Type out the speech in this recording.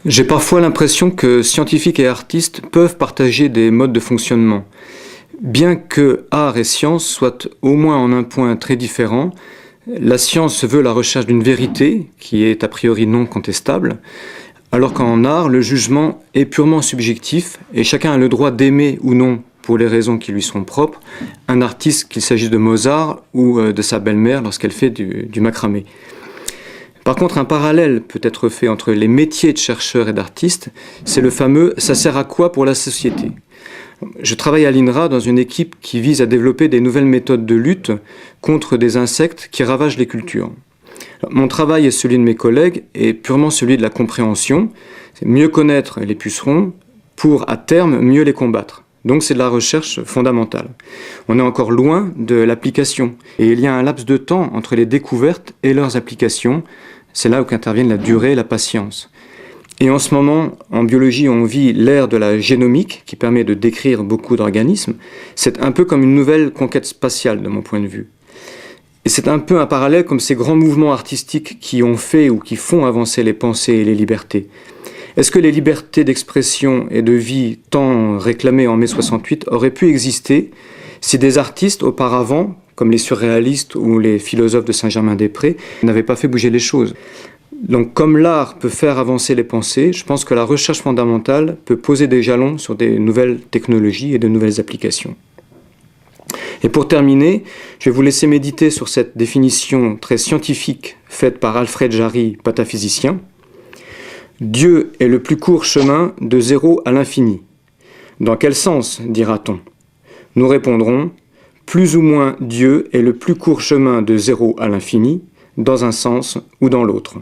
J'ai parfois l'impression que scientifiques et artistes peuvent partager des modes de fonctionnement. Bien que art et science soient au moins en un point très différents, la science veut la recherche d'une vérité qui est a priori non contestable, alors qu'en art, le jugement est purement subjectif et chacun a le droit d'aimer ou non, pour les raisons qui lui sont propres, un artiste, qu'il s'agisse de Mozart ou de sa belle-mère lorsqu'elle fait du macramé. Par contre, un parallèle peut être fait entre les métiers de chercheurs et d'artistes, c'est le fameux « ça sert à quoi pour la société ?» Je travaille à l'INRA dans une équipe qui vise à développer des nouvelles méthodes de lutte contre des insectes qui ravagent les cultures. Mon travail et celui de mes collègues est purement celui de la compréhension, c'est mieux connaître les pucerons pour, à terme, mieux les combattre. Donc c'est de la recherche fondamentale. On est encore loin de l'application et il y a un laps de temps entre les découvertes et leurs applications. C'est là où interviennent la durée et la patience. Et en ce moment, en biologie, on vit l'ère de la génomique qui permet de décrire beaucoup d'organismes. C'est un peu comme une nouvelle conquête spatiale de mon point de vue. Et c'est un peu un parallèle comme ces grands mouvements artistiques qui ont fait ou qui font avancer les pensées et les libertés. Est-ce que les libertés d'expression et de vie tant réclamées en mai 68 auraient pu exister si des artistes auparavant, comme les surréalistes ou les philosophes de Saint-Germain-des-Prés, n'avaient pas fait bouger les choses ? Donc comme l'art peut faire avancer les pensées, je pense que la recherche fondamentale peut poser des jalons sur des nouvelles technologies et de nouvelles applications. Et pour terminer, je vais vous laisser méditer sur cette définition très scientifique faite par Alfred Jarry, pataphysicien. Dieu est le plus court chemin de zéro à l'infini. Dans quel sens, dira-t-on ? Nous répondrons, plus ou moins Dieu est le plus court chemin de zéro à l'infini, dans un sens ou dans l'autre.